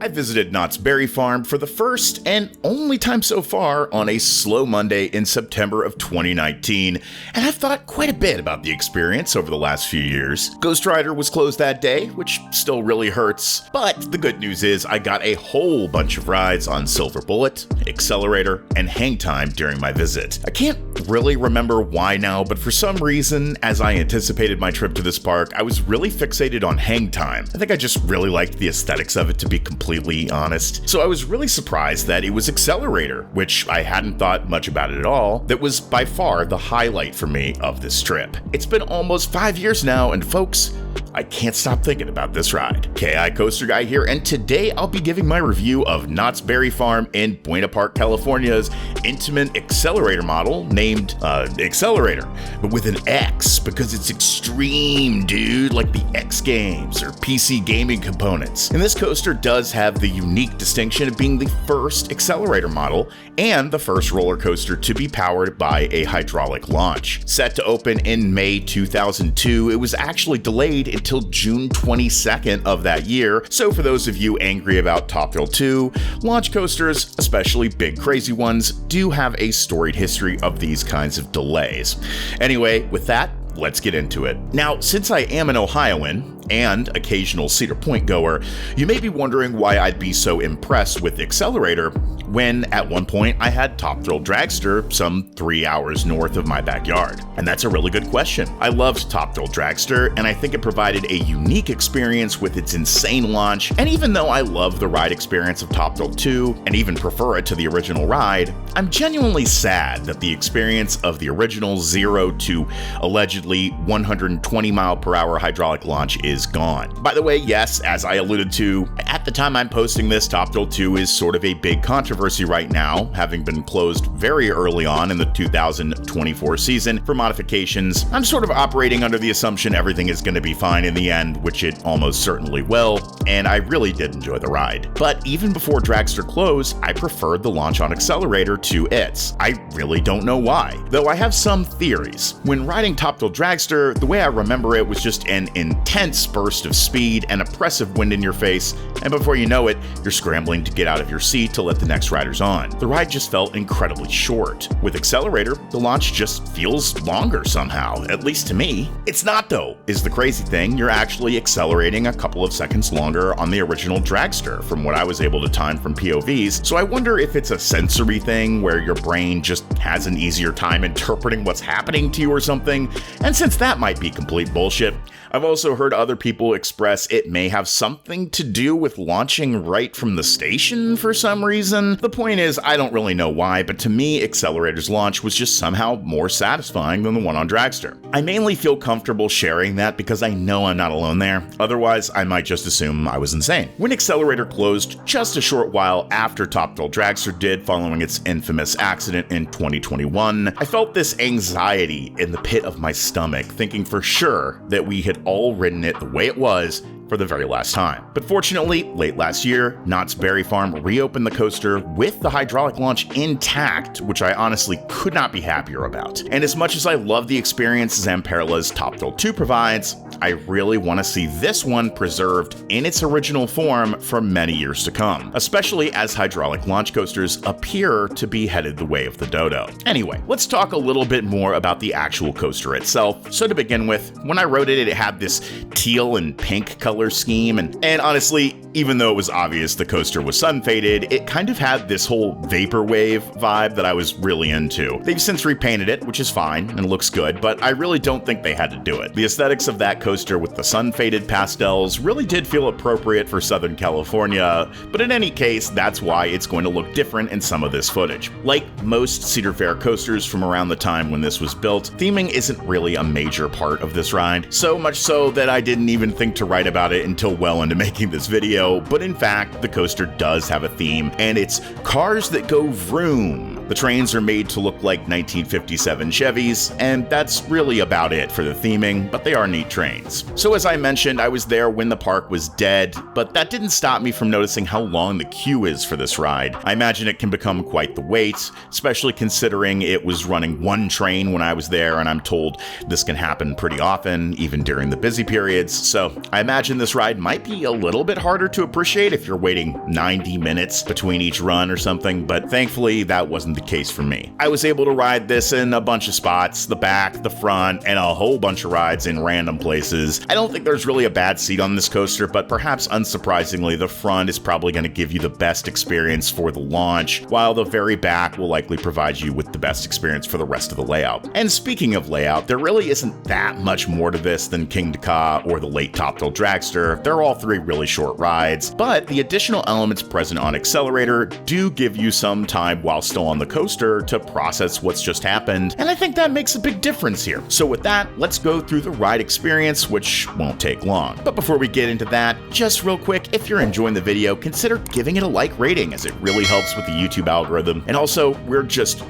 I visited Knott's Berry Farm for the first and only time so far on a slow Monday in September of 2019, and I've thought quite a bit about the experience over the last few years. Ghost Rider was closed that day, which still really hurts, but the good news is I got a whole bunch of rides on Silver Bullet, Accelerator, and Hang Time during my visit. I can't really remember why now, but for some reason, as I anticipated my trip to this park, I was really fixated on Hang Time. I think I just really liked the aesthetics of it, to be completely honest. So I was really surprised that it was Xcelerator, which I hadn't thought much about it at all, that was by far the highlight for me of this trip. It's been almost 5 years now, and folks, I can't stop thinking about this ride. KI Coaster Guy here, and today I'll be giving my review of Knott's Berry Farm in Buena Park, California's intimate Accelerator model named Xcelerator, but with an X because it's extreme, dude, like the X Games or PC gaming components. And this coaster does have the unique distinction of being the first Accelerator model and the first roller coaster to be powered by a hydraulic launch. Set to open in May 2002, it was actually delayed until June 22nd of that year, so for those of you angry about Top Thrill 2, launch coasters, especially big crazy ones, do have a storied history of these kinds of delays. Anyway, with that, let's get into it. Now, since I am an Ohioan and occasional Cedar Point goer, you may be wondering why I'd be so impressed with Xcelerator when at one point I had Top Thrill Dragster some 3 hours north of my backyard. And that's a really good question. I loved Top Thrill Dragster, and I think it provided a unique experience with its insane launch, and even though I love the ride experience of Top Thrill 2, and even prefer it to the original ride, I'm genuinely sad that the experience of the original 0 to allegedly 120 mile per hour hydraulic launch is gone. By the way, yes, as I alluded to, at the time I'm posting this, Top Thrill 2 is sort of a big controversy right now, having been closed very early on in the 2024 season for modifications. I'm sort of operating under the assumption everything is going to be fine in the end, which it almost certainly will, and I really did enjoy the ride. But even before Dragster closed, I preferred the launch on Accelerator to its. I really don't know why, though I have some theories. When riding Top Thrill Dragster, the way I remember it was just an intense burst of speed and oppressive wind in your face, and before you know it, you're scrambling to get out of your seat to let the next riders on. The ride just felt incredibly short. With Accelerator, the launch just feels longer somehow, at least to me. It's not though, is the crazy thing. You're actually accelerating a couple of seconds longer on the original Dragster from what I was able to time from POVs, so I wonder if it's a sensory thing where your brain just has an easier time interpreting what's happening to you or something, and since that might be complete bullshit, I've also heard other people express it may have something to do with launching right from the station for some reason. The point is, I don't really know why, but to me, Accelerator's launch was just somehow more satisfying than the one on Dragster. I mainly feel comfortable sharing that because I know I'm not alone there, otherwise I might just assume I was insane. When Accelerator closed just a short while after Top Thrill Dragster did following its infamous accident in 2021, I felt this anxiety in the pit of my stomach, thinking for sure that we had all ridden it the way it was for the very last time. But fortunately, late last year, Knott's Berry Farm reopened the coaster with the hydraulic launch intact, which I honestly could not be happier about. And as much as I love the experience Zamperella's Top Thrill 2 provides, I really want to see this one preserved in its original form for many years to come, especially as hydraulic launch coasters appear to be headed the way of the dodo. Anyway, let's talk a little bit more about the actual coaster itself. So to begin with, when I wrote it, it had this teal and pink color scheme, and honestly, even though it was obvious the coaster was sun faded, it kind of had this whole vaporwave vibe that I was really into. They've since repainted it, which is fine and looks good, but I really don't think they had to do it. The aesthetics of that coaster with the sun faded pastels really did feel appropriate for Southern California, but in any case, that's why it's going to look different in some of this footage. Like most Cedar Fair coasters from around the time when this was built, theming isn't really a major part of this ride, so much so that I didn't even think to write about it until well into making this video, but in fact, the coaster does have a theme, and it's cars that go vroom. The trains are made to look like 1957 Chevys, and that's really about it for the theming, but they are neat trains. So as I mentioned, I was there when the park was dead, but that didn't stop me from noticing how long the queue is for this ride. I imagine it can become quite the wait, especially considering it was running one train when I was there, and I'm told this can happen pretty often, even during the busy periods. So I imagine this ride might be a little bit harder to appreciate if you're waiting 90 minutes between each run or something, but thankfully that wasn't the case for me. I was able to ride this in a bunch of spots, the back, the front, and a whole bunch of rides in random places. I don't think there's really a bad seat on this coaster, but perhaps unsurprisingly, the front is probably going to give you the best experience for the launch, while the very back will likely provide you with the best experience for the rest of the layout. And speaking of layout, there really isn't that much more to this than King to Ka or the late Top Thrill Dragster. They're all three really short rides, but the additional elements present on Accelerator do give you some time while still on the coaster to process what's just happened, and I think that makes a big difference here. So with that, let's go through the ride experience, which won't take long. But before we get into that, just real quick, if you're enjoying the video, consider giving it a like rating, as it really helps with the YouTube algorithm. And also, we're just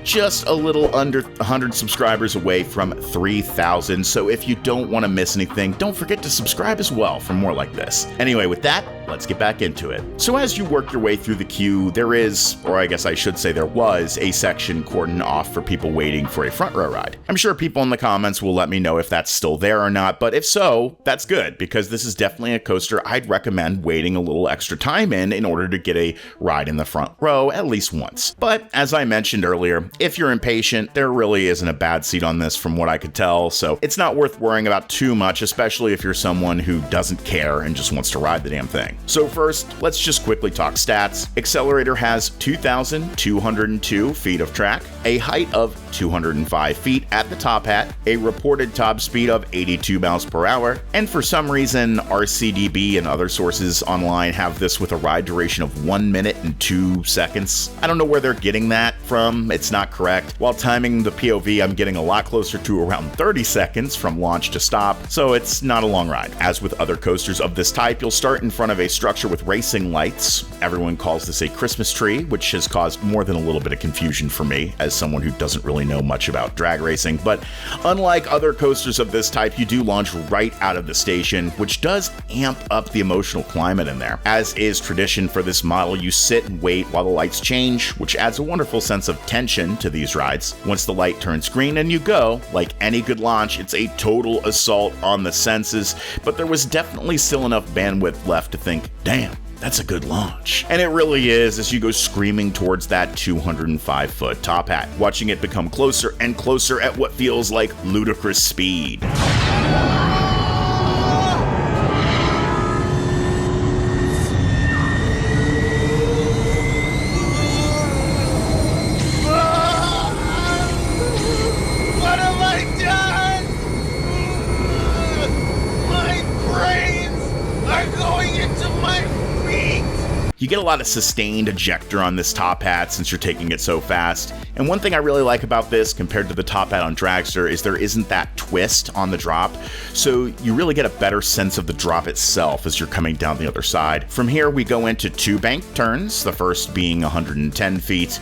a little under 100 subscribers away from 3,000, so if you don't want to miss anything, don't forget to subscribe as well for more like this. Anyway, with that, let's get back into it. So as you work your way through the queue, there is, or I guess I should say there was, a section cordoned off for people waiting for a front row ride. I'm sure people in the comments will let me know if that's still there or not, but if so, that's good, because this is definitely a coaster I'd recommend waiting a little extra time in order to get a ride in the front row at least once. But as I mentioned earlier, if you're impatient, there really isn't a bad seat on this from what I could tell, so it's not worth worrying about too much, especially if you're someone who doesn't care and just wants to ride the damn thing. So first, let's just quickly talk stats. Accelerator has 2,202 feet of track, a height of 205 feet at the top hat, a reported top speed of 82 miles per hour, and for some reason, RCDB and other sources online have this with a ride duration of 1 minute and 2 seconds. I don't know where they're getting that from, it's not correct. While timing the POV, I'm getting a lot closer to around 30 seconds from launch to stop, so it's not a long ride. As with other coasters of this type, you'll start in front of a structure with racing lights. Everyone calls this a Christmas tree, which has caused more than a little bit of confusion for me as someone who doesn't really know much about drag racing. But unlike other coasters of this type, you do launch right out of the station, which does amp up the emotional climate in there. As is tradition for this model, you sit and wait while the lights change, which adds a wonderful sense of tension to these rides. Once the light turns green and you go, like any good launch, it's a total assault on the senses, but there was definitely still enough bandwidth left to think, damn, that's a good launch. And it really is, as you go screaming towards that 205-foot top hat, watching it become closer and closer at what feels like ludicrous speed. You get a lot of sustained ejector on this top hat since you're taking it so fast. And one thing I really like about this compared to the top hat on Dragster is there isn't that twist on the drop, so you really get a better sense of the drop itself as you're coming down the other side. From here, we go into two bank turns, the first being 110 feet,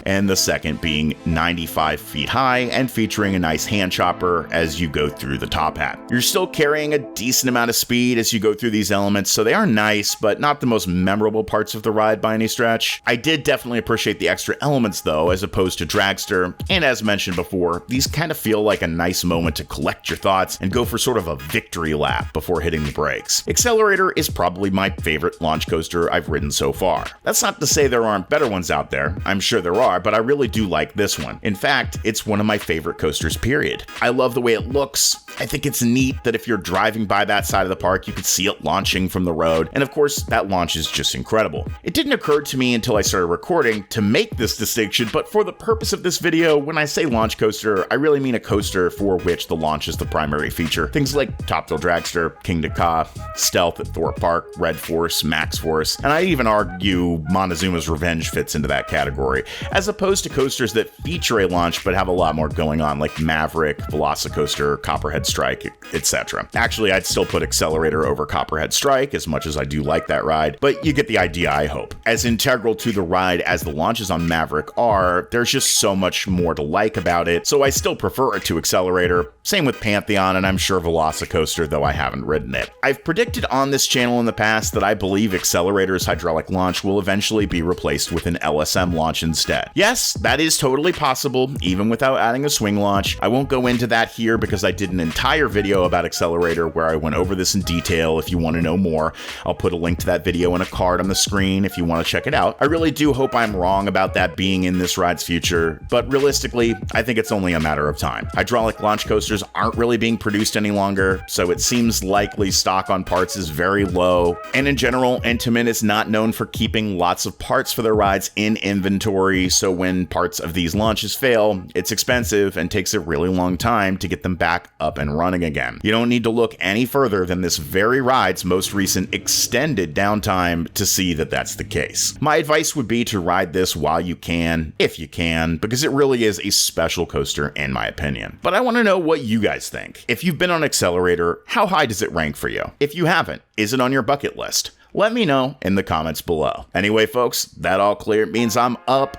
and the second being 95 feet high and featuring a nice hand chopper as you go through the top hat. You're still carrying a decent amount of speed as you go through these elements, so they are nice, but not the most memorable parts of the ride by any stretch. I did definitely appreciate the extra elements though, as opposed to Dragster, and as mentioned before, these kind of feel like a nice moment to collect your thoughts and go for sort of a victory lap before hitting the brakes. Accelerator is probably my favorite launch coaster I've ridden so far. That's not to say there aren't better ones out there, I'm sure there are, but I really do like this one. In fact, it's one of my favorite coasters, period. I love the way it looks. I think it's neat that if you're driving by that side of the park, you can see it launching from the road, and of course, that launch is just incredible. It didn't occur to me until I started recording to make this distinction, but for the purpose of this video, when I say launch coaster, I really mean a coaster for which the launch is the primary feature. Things like Top Thrill Dragster, King to Ka, Stealth at Thorpe Park, Red Force, Max Force, and I even argue Montezuma's Revenge fits into that category, as opposed to coasters that feature a launch but have a lot more going on, like Maverick, Velocicoaster, Copperhead Copperhead Strike, etc. Actually, I'd still put Accelerator over Copperhead Strike, as much as I do like that ride, but you get the idea, I hope. As integral to the ride as the launches on Maverick are, there's just so much more to like about it, so I still prefer it to Accelerator. Same with Pantheon, and I'm sure Velocicoaster, though I haven't ridden it. I've predicted on this channel in the past that I believe Accelerator's hydraulic launch will eventually be replaced with an LSM launch instead. Yes, that is totally possible, even without adding a swing launch. I won't go into that here because I did an entire video about Accelerator where I went over this in detail. If you want to know more, I'll put a link to that video and a card on the screen if you want to check it out. I really do hope I'm wrong about that being in this ride's future, but realistically, I think it's only a matter of time. Hydraulic launch coasters aren't really being produced any longer, so it seems likely stock on parts is very low, and in general, Intamin is not known for keeping lots of parts for their rides in inventory, so when parts of these launches fail, it's expensive and takes a really long time to get them back up and running again. You don't need to look any further than this very ride's most recent extended downtime to see that that's the case. My advice would be to ride this while you can, if you can, because it really is a special coaster in my opinion. But I want to know what you guys think. If you've been on Accelerator, how high does it rank for you? If you haven't, is it on your bucket list? Let me know in the comments below. Anyway, folks, that all clear means I'm up,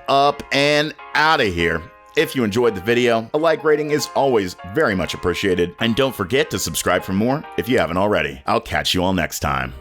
and out of here. If you enjoyed the video, a like rating is always very much appreciated, and don't forget to subscribe for more if you haven't already. I'll catch you all next time.